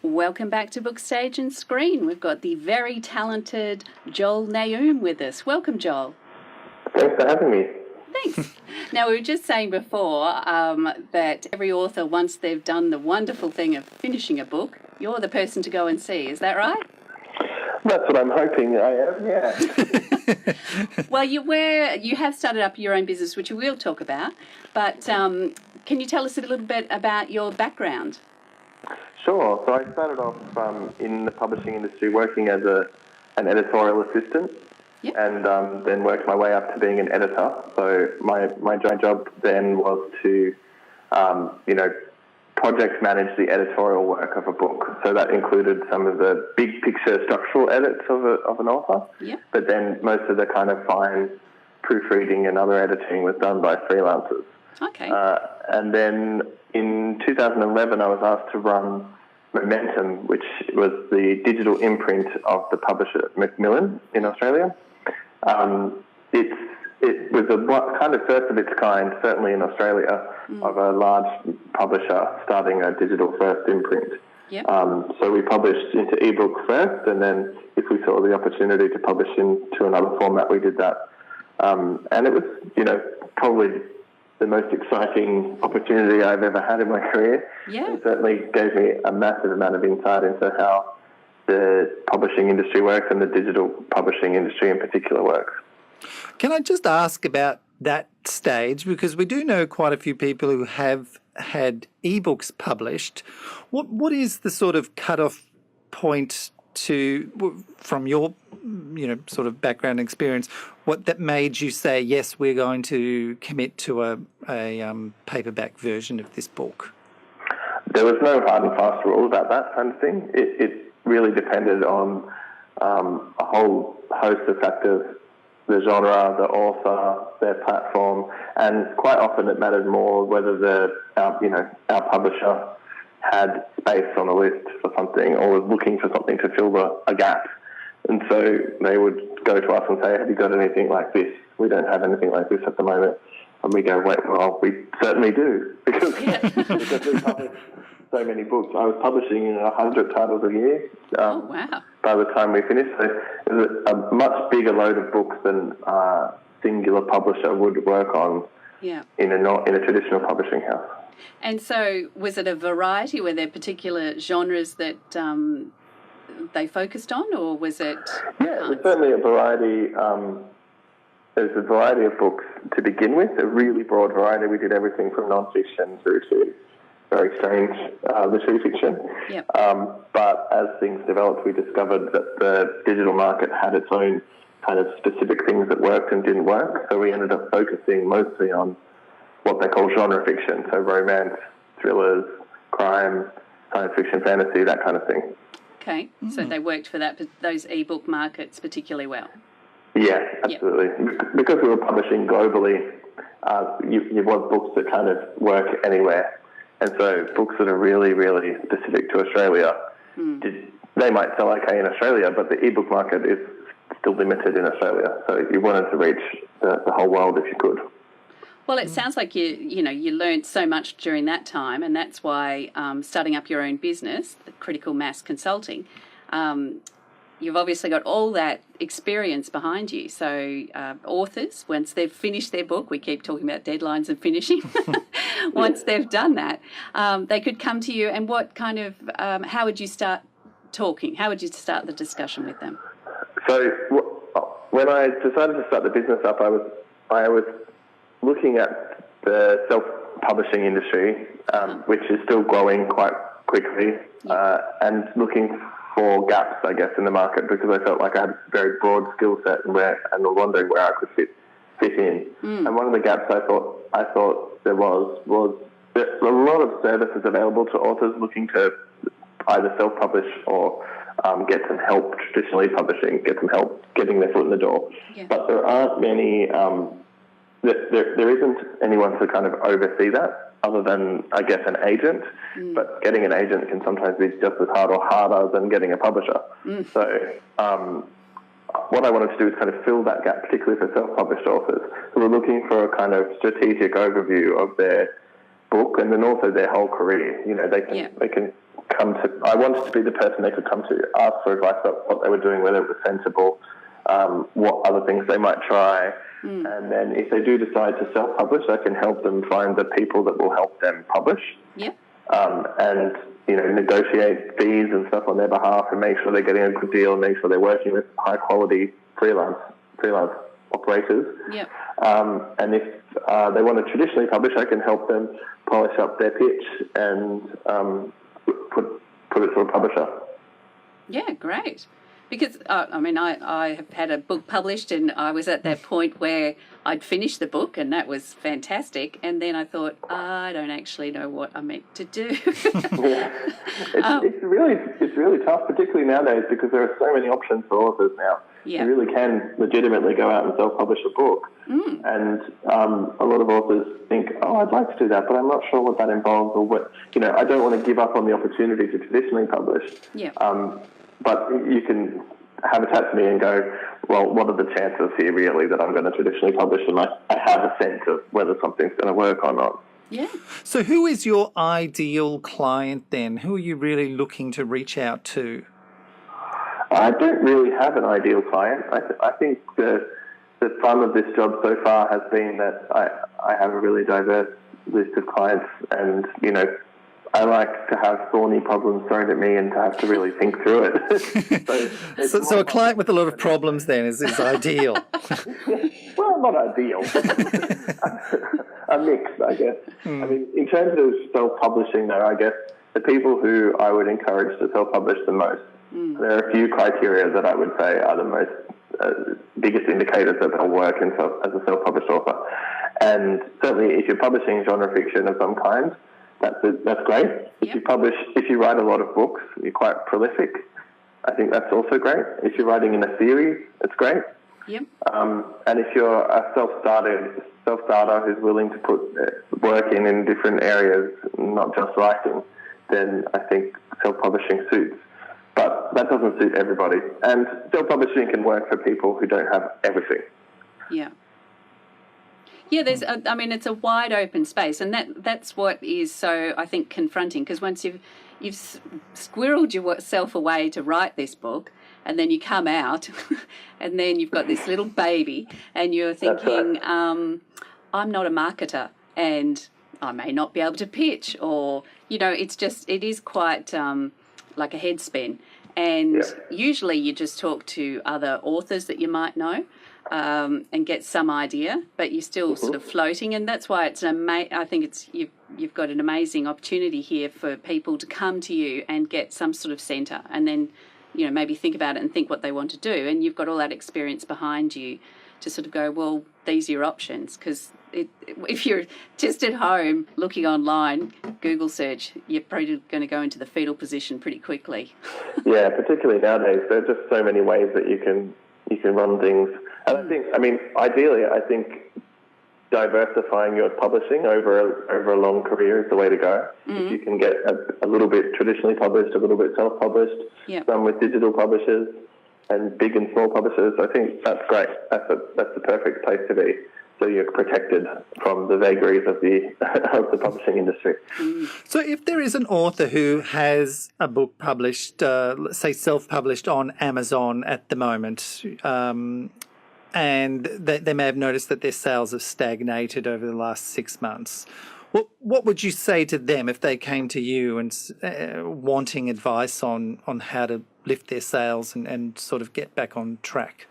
Welcome back to Book Stage and Screen. We've got the very talented Joel Naoum with us. Welcome, Joel. Thanks for having me. Thanks. Now, we were just saying before that every author, once they've done the wonderful thing of finishing a book, you're the person to go and see. Is that right? That's what I'm hoping I am, yeah. Well, you have started up your own business, which we will talk about, but can you tell us a little bit about your background? Sure. So I started off in the publishing industry working as an editorial assistant. Yep. And then worked my way up to being an editor. So my job then was to, project manage the editorial work of a book. So that included some of the big picture structural edits of an author. Yep. But then most of the kind of fine proofreading and other editing was done by freelancers. Okay. And then in 2011, I was asked to run Momentum, which was the digital imprint of the publisher Macmillan in Australia. It was a kind of first of its kind, certainly in Australia, of a large publisher starting a digital first imprint. Yep. So we published into ebook first, and then if we saw the opportunity to publish into another format, we did that. And it was, probably the most exciting opportunity I've ever had in my career. Yeah. It certainly gave me a massive amount of insight into how the publishing industry works and the digital publishing industry in particular works. Can I just ask about that stage? Because we do know quite a few people who have had ebooks published. What is the sort of cut-off point from your sort of background experience, what that made you say, yes, we're going to commit to a paperback version of this book? There was no hard and fast rule about that kind of thing. It really depended on a whole host of factors: the genre, the author, their platform, and quite often it mattered more whether our publisher had space on the list for something or was looking for something to fill a gap. And so they would go to us and say, have you got anything like this? We don't have anything like this at the moment. And we go, wait, well, we certainly do, because we publish so many books. I was publishing 100 titles a year. Wow. By the time we finished. So it was a much bigger load of books than a singular publisher would work on in a traditional publishing house. And so was it a variety? Were there particular genres that they focused on, or was it... Yeah, it was certainly a variety. There's a variety of books to begin with, a really broad variety. We did everything from non-fiction through to very strange literary fiction. Yep. But as things developed, we discovered that the digital market had its own kind of specific things that worked and didn't work. So we ended up focusing mostly on what they call genre fiction, so romance, thrillers, crime, science fiction, fantasy, that kind of thing. Okay, so they worked for those ebook markets particularly well. Yeah, absolutely. Yep. Because we were publishing globally, you want books that kind of work anywhere. And so books that are really, really specific to Australia, they might sell okay in Australia, but the ebook market is still limited in Australia. So you wanted to reach the whole world if you could. Well, it sounds like you learned so much during that time, and that's why starting up your own business, the Critical Mass Consulting, you've obviously got all that experience behind you. So authors, once they've finished their book, we keep talking about deadlines and finishing. Once they've done that, they could come to you, and what kind of, how would you start talking? How would you start the discussion with them? So when I decided to start the business up, I was looking at the self-publishing industry, which is still growing quite quickly, and looking for gaps, I guess, in the market, because I felt like I had a very broad skill set and was wondering where I could fit in. And one of the gaps I thought there was there were a lot of services available to authors looking to either self-publish or get some help traditionally publishing, get some help getting their foot in the door. Yeah. But there aren't many... There isn't anyone to kind of oversee that other than, I guess, an agent. But getting an agent can sometimes be just as hard or harder than getting a publisher. So what I wanted to do is kind of fill that gap, particularly for self-published authors who are looking for a kind of strategic overview of their book and then also their whole career. They can I wanted to be the person they could come to, ask for advice about what they were doing, whether it was sensible, what other things they might try. And then if they do decide to self-publish, I can help them find the people that will help them publish. Yep. And, negotiate fees and stuff on their behalf and make sure they're getting a good deal and make sure they're working with high-quality freelance operators. Yep. And if they want to traditionally publish, I can help them polish up their pitch and put it to a publisher. Yeah, great. Because, I have had a book published and I was at that point where I'd finished the book and that was fantastic. And then I thought, I don't actually know what I'm meant to do. Yeah. It's really tough, particularly nowadays, because there are so many options for authors now. Yeah. You really can legitimately go out and self-publish a book. And a lot of authors think, I'd like to do that, but I'm not sure what that involves or what, I don't want to give up on the opportunity to traditionally publish. Yeah. But you can have a chat to me and go, well, what are the chances here really that I'm going to traditionally publish? And I have a sense of whether something's going to work or not. Yeah. So who is your ideal client then? Who are you really looking to reach out to? I don't really have an ideal client. I think the fun of this job so far has been that I have a really diverse list of clients and, I like to have thorny problems thrown at me and to have to really think through it. So a client with a lot of problems then is ideal. Well, not ideal. A mix, I guess. I mean, in terms of self-publishing, though, I guess the people who I would encourage to self-publish the most, there are a few criteria that I would say are the most biggest indicators that they'll work as a self-published author. And certainly if you're publishing genre fiction of some kind, that's great. Yep. If you write a lot of books, you're quite prolific. I think that's also great. If you're writing in a series, it's great. Yep. And if you're a self-starter who's willing to put work in different areas, not just writing, then I think self-publishing suits. But that doesn't suit everybody. And self-publishing can work for people who don't have everything. Yeah. Yeah, it's a wide open space, and that's what is so, I think, confronting, because once you've squirreled yourself away to write this book, and then you come out, and then you've got this little baby, and you're thinking, I'm not a marketer, and I may not be able to pitch, or, it is quite like a head spin. And usually you just talk to other authors that you might know, and get some idea, but you're still sort of floating, and that's why it's I think you've got an amazing opportunity here for people to come to you and get some sort of centre, and then maybe think about it and think what they want to do, and you've got all that experience behind you to sort of go, well, these are your options, because if you're just at home looking online, Google search, you're probably going to go into the fetal position pretty quickly. Yeah, particularly nowadays, there are just so many ways that you can run things. And ideally, I think diversifying your publishing over a long career is the way to go. If you can get a little bit traditionally published, a little bit self-published, some with digital publishers and big and small publishers, I think that's great. That's the perfect place to be. So you're protected from the vagaries of the publishing industry. So if there is an author who has a book published, say self-published on Amazon at the moment, and they may have noticed that their sales have stagnated over the last 6 months, what would you say to them if they came to you and wanting advice on how to lift their sales and sort of get back on track?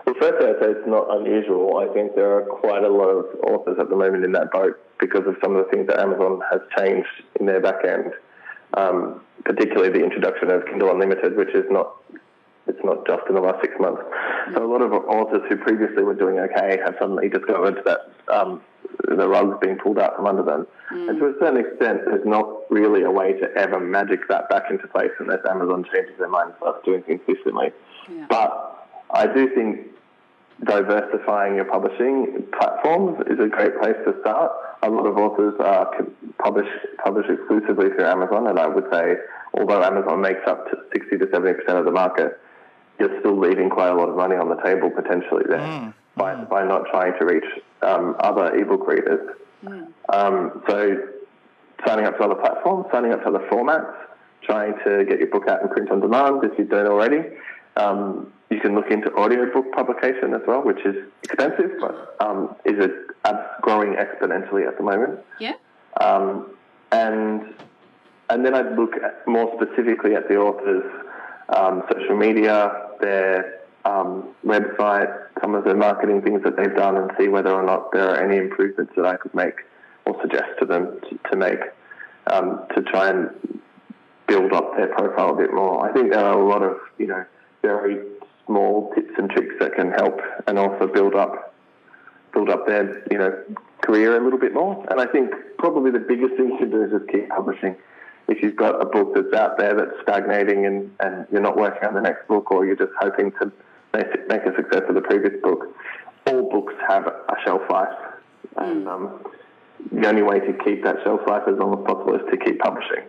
Well, firstly, I'd say it's not unusual. I think there are quite a lot of authors at the moment in that boat because of some of the things that Amazon has changed in their back end, particularly the introduction of Kindle Unlimited, which is not just in the last 6 months. So a lot of authors who previously were doing okay have suddenly discovered that the rug's being pulled out from under them. And to a certain extent, there's not really a way to ever magic that back into place unless Amazon changes their mind and starts doing things differently. Yeah. But I do think diversifying your publishing platforms is a great place to start. A lot of authors publish exclusively through Amazon, and I would say, although Amazon makes up to 60 to 70% of the market, you're still leaving quite a lot of money on the table potentially there by not trying to reach other ebook readers. So signing up to other platforms, signing up to other formats, trying to get your book out in print on demand if you don't already. You can look into audiobook publication as well, which is expensive, but is growing exponentially at the moment. Yeah. And then I'd look more specifically at the authors' social media, their website, some of the marketing things that they've done, and see whether or not there are any improvements that I could make or suggest to them to make to try and build up their profile a bit more. I think there are a lot of, very small tips and tricks that can help and also build up their, career a little bit more. And I think probably the biggest thing you can do is just keep publishing. If you've got a book that's out there that's stagnating and you're not working on the next book, or you're just hoping to make a success of the previous book, all books have a shelf life. And the only way to keep that shelf life as long as possible is to keep publishing.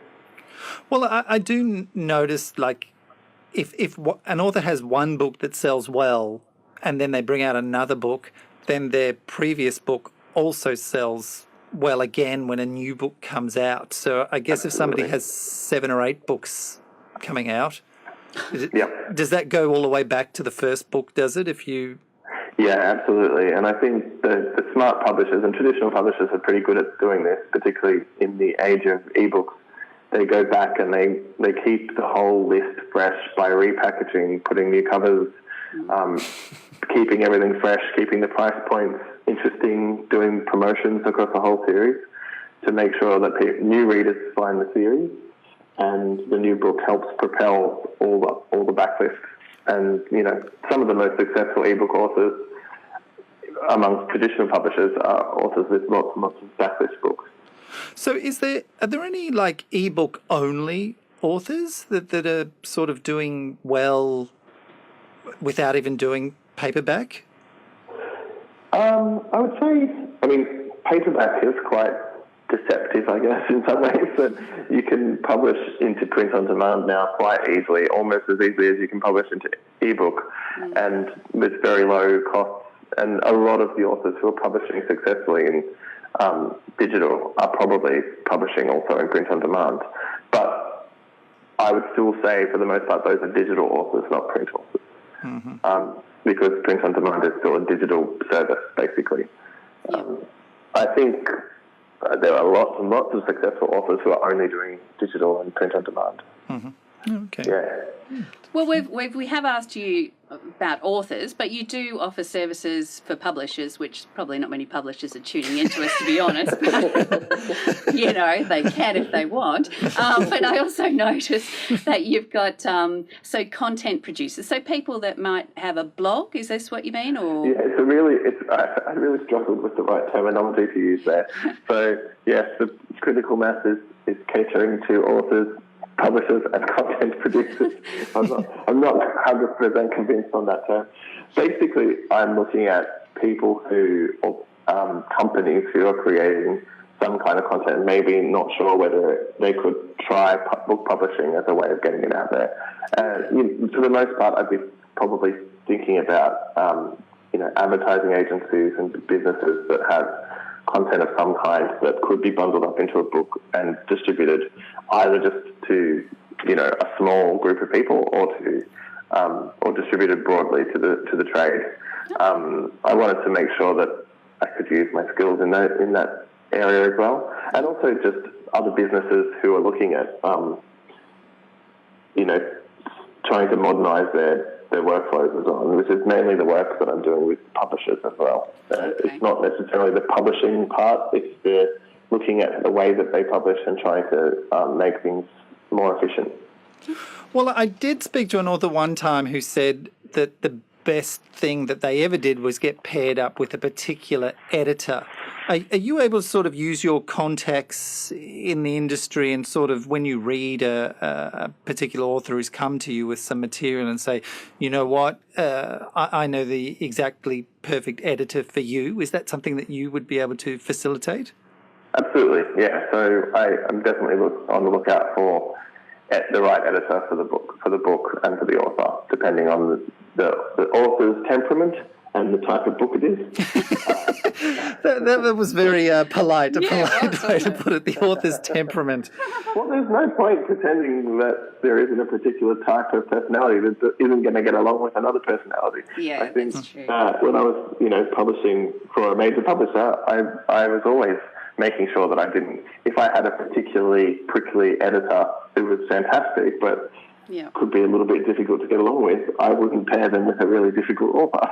Well, I do notice, like, if an author has one book that sells well and then they bring out another book, then their previous book also sells well again when a new book comes out. So I guess if somebody has 7 or 8 books coming out, does that go all the way back to the first book, does it? Yeah, absolutely. And I think the smart publishers and traditional publishers are pretty good at doing this, particularly in the age of ebooks. They go back and they keep the whole list fresh by repackaging, putting new covers, keeping everything fresh, keeping the price points interesting, doing promotions across the whole series to make sure that new readers find the series, and the new book helps propel all the backlists. And, some of the most successful ebook authors amongst traditional publishers are authors with lots and lots of backlist books. So are there any like ebook only authors that are sort of doing well without even doing paperback? I would say, paperback is quite deceptive, I guess, in some ways, that you can publish into print on demand now quite easily, almost as easily as you can publish into ebook, and with very low costs. And a lot of the authors who are publishing successfully in digital are probably publishing also in print on demand. But I would still say, for the most part, those are digital authors, not print authors, because print on demand is still a digital service, basically. I think there are lots and lots of successful authors who are only doing digital and print on demand. Okay. Yeah. Well, we have asked you about authors, but you do offer services for publishers, which probably not many publishers are tuning into us, to be honest. But, they can if they want. But I also noticed that you've got content producers, so people that might have a blog. Is this what you mean? Or yeah, I really struggled with the right terminology to use there. So yes, the critical mass is catering to authors, publishers and content producers. I'm not 100% convinced on that term. Basically, I'm looking at people companies who are creating some kind of content, maybe not sure whether they could try book publishing as a way of getting it out there. For the most part, I'd be probably thinking about advertising agencies and businesses that have content of some kind that could be bundled up into a book and distributed either just to a small group of people or distributed broadly to the trade. I wanted to make sure that I could use my skills in that area as well, and also just other businesses who are looking at trying to modernise their workflows as well, which is mainly the work that I'm doing with publishers as well. It's not necessarily the publishing part, it's the looking at the way that they publish and trying to make things more efficient. Well, I did speak to an author one time who said that the best thing that they ever did was get paired up with a particular editor. Are you able to sort of use your contacts in the industry and sort of when you read a particular author who's come to you with some material and say, you know what, I know the exactly perfect editor for you? Is that something that you would be able to facilitate? Absolutely, yeah. So I'm definitely on the lookout for the right editor for the book and for the author, depending on the author's temperament and the type of book it is. That was very polite, a Yeah, polite way to put it, the author's temperament. Well, there's no point pretending that there isn't a particular type of personality that isn't going to get along with another personality. Yeah, I think that's true. when I was, publishing for a major publisher, I was always making sure that I didn't. If I had a particularly prickly editor who was fantastic, but Yeah. could be a little bit difficult to get along with, I wouldn't pair them with a really difficult author.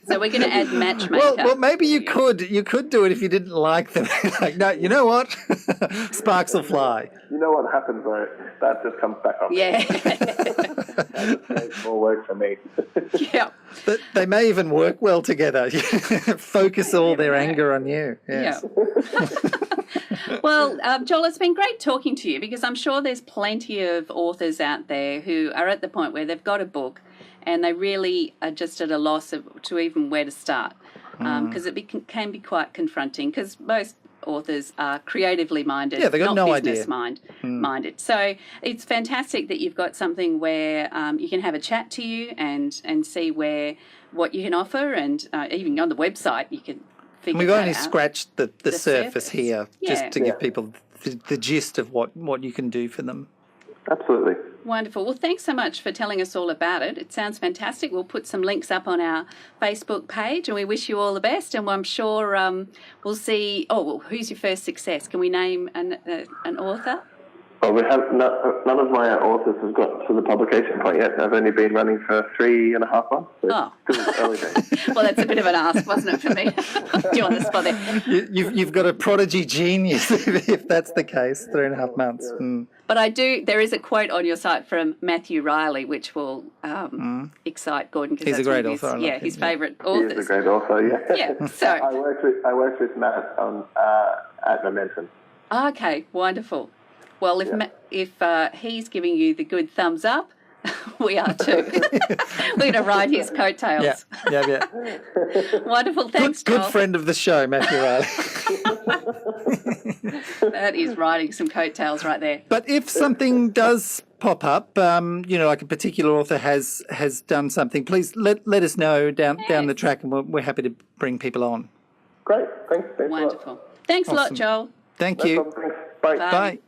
So we're going to add matchmaker. Well, maybe you could do it if you didn't like them. Like, no, you know what? Sparks will fly. You know what happens though? That just comes back on. Yeah. That makes more work for me. Yeah. But they may even work well together. Focus all their anger on you. Yes. Yeah. Well, Joel, it's been great talking to you because I'm sure there's plenty of authors out there who are at the point where they've got a book and they really are just at a loss to even where to start because it can be quite confronting because most authors are creatively minded, Yeah, they've got not no business idea. minded. So it's fantastic that you've got something where you can have a chat to you and see what you can offer, and even on the website you can figure We've that only out. scratched the surface here, Yeah. just to give people the gist of what you can do for them. Absolutely. Wonderful. Well, thanks so much for telling us all about it. It sounds fantastic. We'll put some links up on our Facebook page and we wish you all the best. And I'm sure we'll see. Oh, well, who's your first success? Can we name an author? Well, we have none of my authors have got to the publication point yet. I've only been running for 3.5 months. So still early days. Well, that's a bit of an ask, wasn't it, for me? You on the spot there. You've got a prodigy genius if that's the case. 3.5 months. But there is a quote on your site from Matthew Riley, which will excite Gordon. He's a great author. Yeah, his favourite He authors. is a great author, yeah. Yeah, so. I worked with Matt at Momentum. Okay, wonderful. Well, if he's giving you the good thumbs up, we are too. We're going to ride his coattails. Yeah. Wonderful. Thanks, Good Joel. friend of the show, Matthew Riley. That is riding some coattails right there. But if something does pop up, like a particular author has done something, please let us know down the track, and we're happy to bring people on. Great. Thanks. Wonderful. Thanks a lot, Joel. Thank No you. problem. Thanks. Bye. Bye.